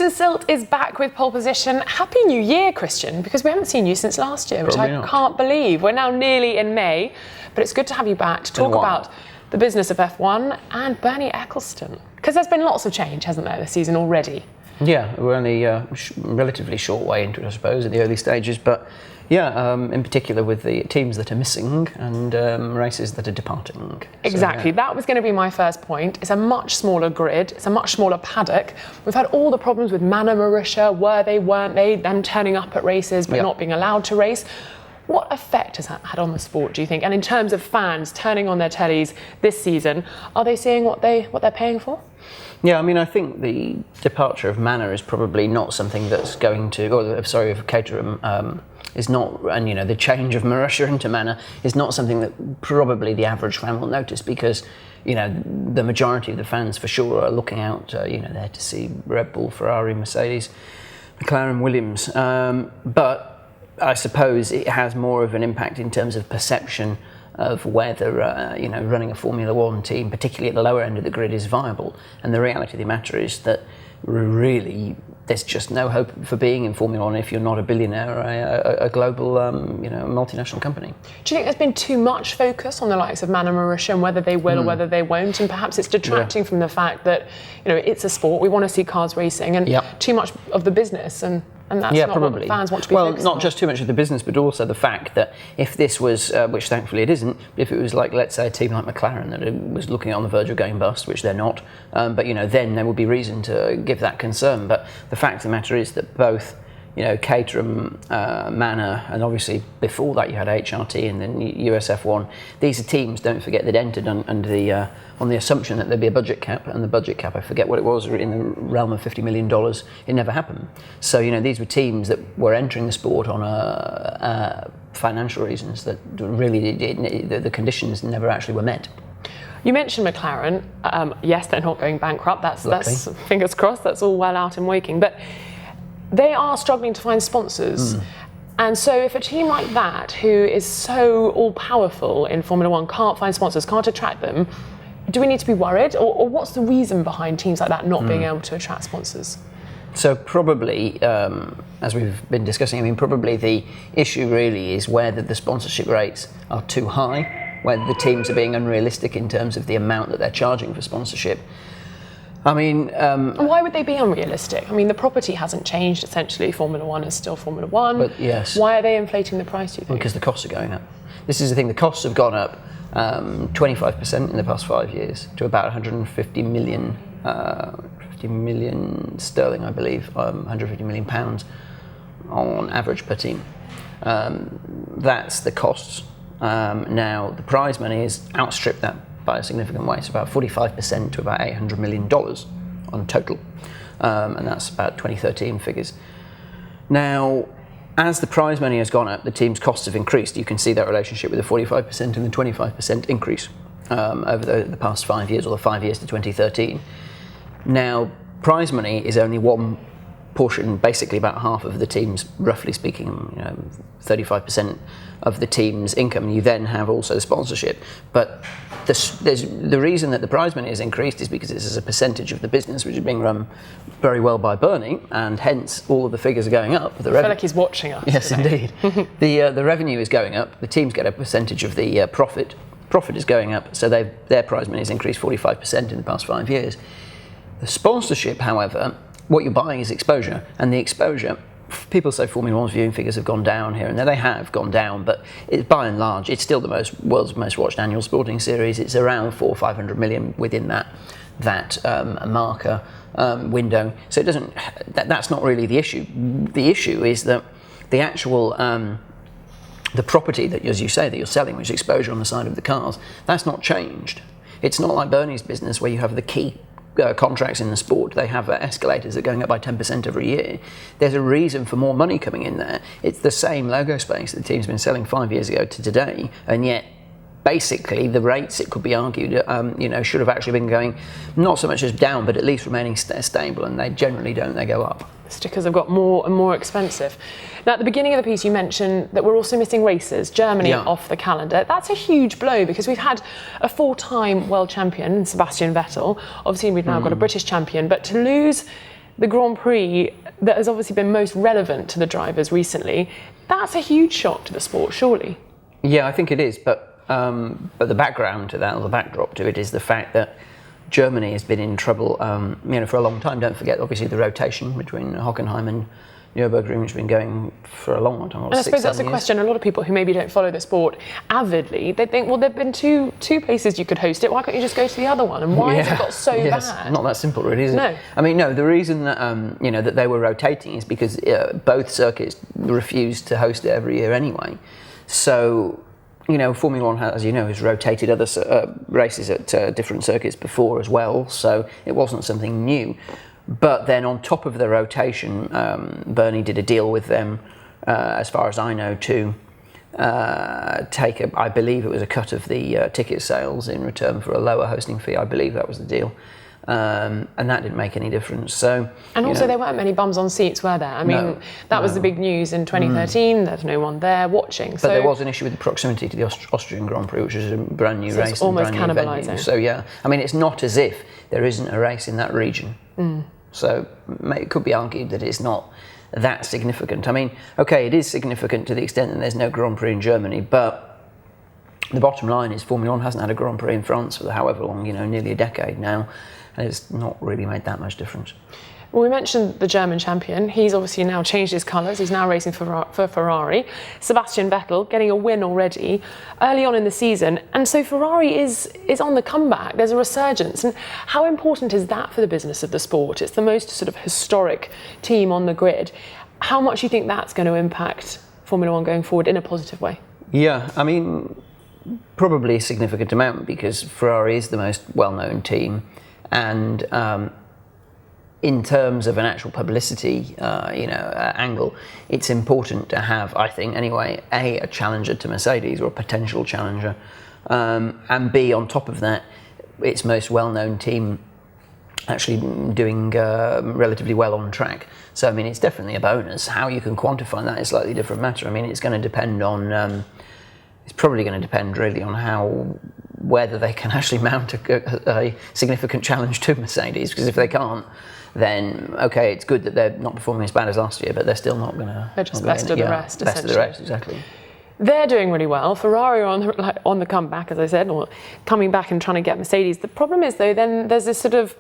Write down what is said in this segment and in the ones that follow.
Christian Silt is back with pole position. Happy New Year, Christian, because we haven't seen you since last year, which I can't believe. We're now nearly in May, but it's good to have you back to talk about the business of F1 and Bernie Ecclestone. Because there's been lots of change, hasn't there, this season already? Yeah, we're only relatively short way into it, I suppose, in the early stages. But yeah, in particular with the teams that are missing and races that are departing. Exactly, so, yeah. That was going to be my first point. It's a much smaller grid, it's a much smaller paddock. We've had all the problems with Mana Marussia, were they, weren't they, them turning up at races but not being allowed to race. What effect has that had on the sport, do you think? And in terms of fans turning on their tellies this season, are they seeing what they're paying for? Yeah, I mean, I think the departure of Mana is probably not something that's going to, of Caterham is not, and you know, the change of Marussia into Mana is not something that probably the average fan will notice, because you know the majority of the fans for sure are looking out, there to see Red Bull, Ferrari, Mercedes, McLaren, Williams, but I suppose it has more of an impact in terms of perception of whether running a Formula One team, particularly at the lower end of the grid, is viable. And the reality of the matter is that really there's just no hope for being in Formula One if you're not a billionaire or a global multinational company. Do you think there's been too much focus on the likes of Mana Marussia and whether they will or whether they won't, and perhaps it's detracting from the fact that it's a sport, we want to see cars racing, and too much of the business, and that's not probably what fans want to be focused on. Not just too much of the business, but also the fact that if this was, which thankfully it isn't, if it was like, let's say, a team like McLaren that was looking on the verge of going bust, which they're not, but then there would be reason to give that concern. But the fact of the matter is that both, Caterham, Mana, and obviously before that you had HRT and then USF1. These are teams, don't forget, that entered under on the assumption that there'd be a budget cap, and the budget cap, I forget what it was, in the realm of $50 million. It never happened. So these were teams that were entering the sport on financial reasons that really the conditions never actually were met. You mentioned McLaren. Yes, they're not going bankrupt. That's fingers crossed. That's all well out and waking. But they are struggling to find sponsors. And so if a team like that, who is so all-powerful in Formula One, can't find sponsors, can't attract them, do we need to be worried? Or what's the reason behind teams like that not being able to attract sponsors? So probably, as we've been discussing, probably the issue really is whether the sponsorship rates are too high, whether the teams are being unrealistic in terms of the amount that they're charging for sponsorship. Why would they be unrealistic? The property hasn't changed, essentially. Formula One is still Formula One. But yes. Why are they inflating the price, do you think? Because the costs are going up. This is the thing, the costs have gone up 25% in the past 5 years to about 150 million sterling, I believe, 150 million pounds on average per team. That's the costs. Now, the prize money has outstripped that by a significant way. It's about 45% to about $800 million on total, and that's about 2013 figures. Now, as the prize money has gone up, the team's costs have increased. You can see that relationship with the 45% and the 25% increase over the past 5 years, or the 5 years to 2013. Now, prize money is only one portion, basically about half of the team's, roughly speaking, 35% of the team's income. You then have also the sponsorship. But the reason that the prize money has increased is because this is a percentage of the business which is being run very well by Bernie, and hence all of the figures are going up. I feel like he's watching us. Yes, indeed. The revenue is going up. The teams get a percentage of the profit. Profit is going up, so their prize money has increased 45% in the past 5 years. The sponsorship, however, what you're buying is exposure, and the exposure, people say Formula One's viewing figures have gone down here and there. They have gone down, but by and large, it's still the world's most watched annual sporting series. It's around 400 or 500 million within that marker window. So it doesn't. That's not really the issue. The issue is that the actual the property that, as you say, that you're selling, which is exposure on the side of the cars, that's not changed. It's not like Bernie's business where you have the key contracts in the sport. They have escalators that are going up by 10% every year. There's a reason for more money coming in there. It's the same logo space that the team's been selling 5 years ago to today, and yet basically the rates, it could be argued, should have actually been going not so much as down, but at least remaining stable, and they generally don't. They go up. Stickers have got more and more expensive. Now, at the beginning of the piece, you mentioned that we're also missing races. Germany off the calendar. That's a huge blow, because we've had a 4-time world champion, Sebastian Vettel. Obviously, we've now got a British champion, but to lose the Grand Prix that has obviously been most relevant to the drivers recently. That's a huge shock to the sport, surely. Yeah, I think it is, but the background to that, or the backdrop to it, is the fact that Germany has been in trouble, for a long time. Don't forget, obviously, the rotation between Hockenheim and Nürburgring, which has been going for a long time. And I suppose that's a question. A lot of people who maybe don't follow the sport avidly, they think, well, there've been two places you could host it. Why can't you just go to the other one? And why has it got so bad? Not that simple, really, is it? No. I mean, no. The reason that that they were rotating is because both circuits refused to host it every year anyway. So, Formula One, as you know, has rotated other races at different circuits before as well. So it wasn't something new. But then on top of the rotation, Bernie did a deal with them, as far as I know, to take I believe it was a cut of the ticket sales in return for a lower hosting fee. I believe that was the deal. And that didn't make any difference. So, and also there weren't many bums on seats, were there? I mean, that was the big news in 2013. There's no one there watching. But there was an issue with the proximity to the Austrian Grand Prix, which is a brand new race. It's almost and brand new cannibalising. venue. So yeah, I mean, it's not as if there isn't a race in that region. So it could be argued that it's not that significant. I mean, okay, it is significant to the extent that there's no Grand Prix in Germany, but the bottom line is Formula One hasn't had a Grand Prix in France for however long, nearly a decade now, and it's not really made that much difference. Well, we mentioned the German champion. He's obviously now changed his colours. He's now racing for Ferrari. Sebastian Vettel getting a win already early on in the season. And so Ferrari is on the comeback. There's a resurgence. And how important is that for the business of the sport? It's the most sort of historic team on the grid. How much do you think that's going to impact Formula One going forward in a positive way? Yeah, I mean, probably a significant amount, because Ferrari is the most well-known team. And in terms of an actual publicity, angle, it's important to have, I think, anyway, a challenger to Mercedes, or a potential challenger, and B, on top of that, its most well-known team actually doing relatively well on track. So, I mean, it's definitely a bonus. How you can quantify that is a slightly different matter. I mean, it's going to depend on, it's probably going to depend really on whether they can actually mount a significant challenge to Mercedes, because if they can't, then okay, it's good that they're not performing as bad as last year, but they're still not going to. They're just best of the rest. Best of the rest, exactly. They're doing really well. Ferrari are on the comeback, as I said, or coming back and trying to get Mercedes. The problem is, though, then there's this sort of,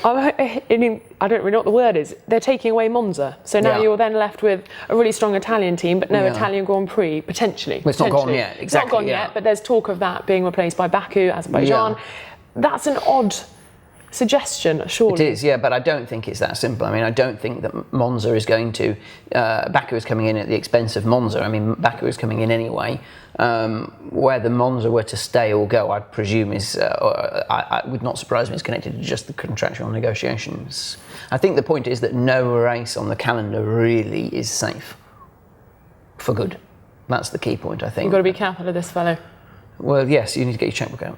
I don't really know what the word is. They're taking away Monza, so now you're then left with a really strong Italian team, but no Italian Grand Prix potentially. Well, it's not gone yet. Exactly. It's not gone yet, but there's talk of that being replaced by Baku, Azerbaijan. That's an odd suggestion, surely. It is, yeah, but I don't think it's that simple. I mean, I don't think that Monza is going to. Baku is coming in at the expense of Monza. I mean, Baku is coming in anyway. Whether Monza were to stay or go, I presume I would not surprise me, it's connected to just the contractual negotiations. I think the point is that no race on the calendar really is safe for good. That's the key point, I think. You've got to be careful of this fellow. Well, yes, you need to get your checkbook out.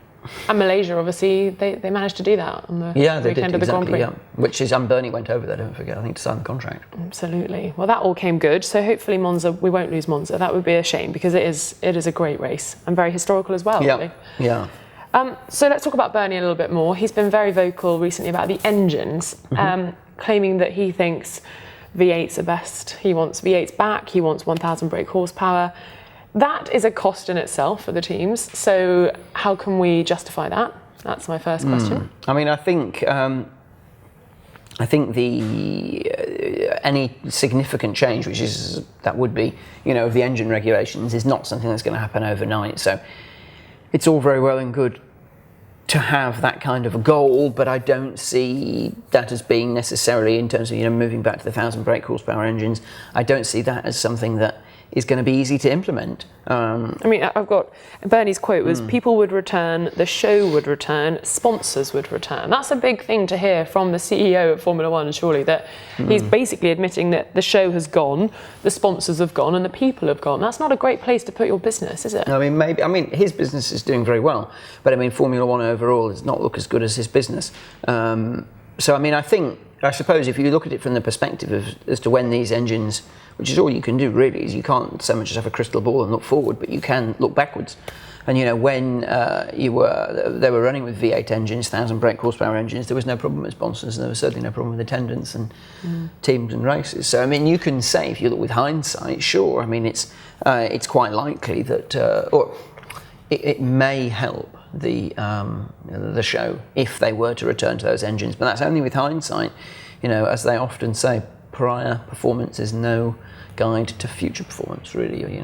And Malaysia, obviously, they managed to do that on the weekend of the Grand Prix. Yeah. Which is, Bernie went over there, don't forget, I think, to sign the contract. Absolutely. Well, that all came good. So hopefully Monza, we won't lose Monza. That would be a shame, because it is a great race and very historical as well. Yeah. Really. Yeah. So let's talk about Bernie a little bit more. He's been very vocal recently about the engines, claiming that he thinks V8s are best. He wants V8s back. He wants 1,000 brake horsepower. That is a cost in itself for the teams. So how can we justify that? That's my first question. I mean, I think any significant change, that would be, of the engine regulations, is not something that's going to happen overnight. So it's all very well and good to have that kind of a goal, but I don't see that as being necessarily, in terms of moving back to the 1,000 brake horsepower engines, I don't see that as something that is going to be easy to implement. I mean, I've got Bernie's quote was, people would return, the show would return, sponsors would return. That's a big thing to hear from the CEO of Formula One, surely, that he's basically admitting that the show has gone, the sponsors have gone, and the people have gone. That's not a great place to put your business, is it? I mean, his business is doing very well, but I mean, Formula One overall does not look as good as his business. So, I mean, I suppose if you look at it from the perspective as to when these engines, which is all you can do really, is you can't so much as have a crystal ball and look forward, but you can look backwards. And when they were running with V8 engines, 1,000 brake horsepower engines, there was no problem with sponsors, and there was certainly no problem with attendance and teams and races. So I mean, you can say, if you look with hindsight, sure. I mean, it's quite likely that, or it may help the show if they were to return to those engines, but that's only with hindsight. As they often say, prior performance is no guide to future performance, really.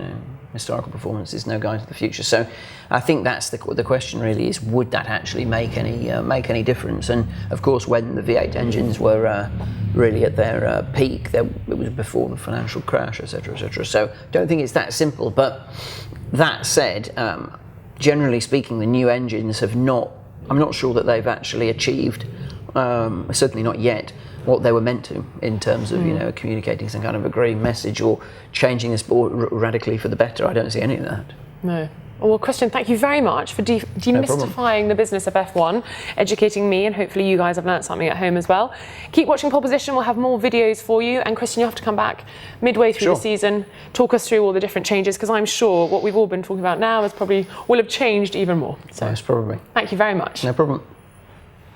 Historical performance is no guide to the future. So I think that's the question really, is would that actually make any difference? And of course, when the V8 engines were really at their peak, it was before the financial crash, etc., etc. So don't think it's that simple. But that said, generally speaking, the new engines have not. I'm not sure that they've actually achieved, certainly not yet, what they were meant to in terms of communicating some kind of a green message or changing the sport radically for the better. I don't see any of that. No. Well, Christian, thank you very much for demystifying the business of F1, educating me, and hopefully you guys have learnt something at home as well. Keep watching Pole Position. We'll have more videos for you. And Christian, you have to come back midway through the season, talk us through all the different changes, because I'm sure what we've all been talking about now will have changed even more. So yes, probably. Thank you very much. No problem.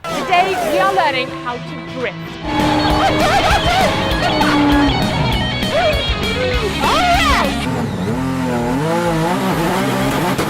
Today we are learning how to drift.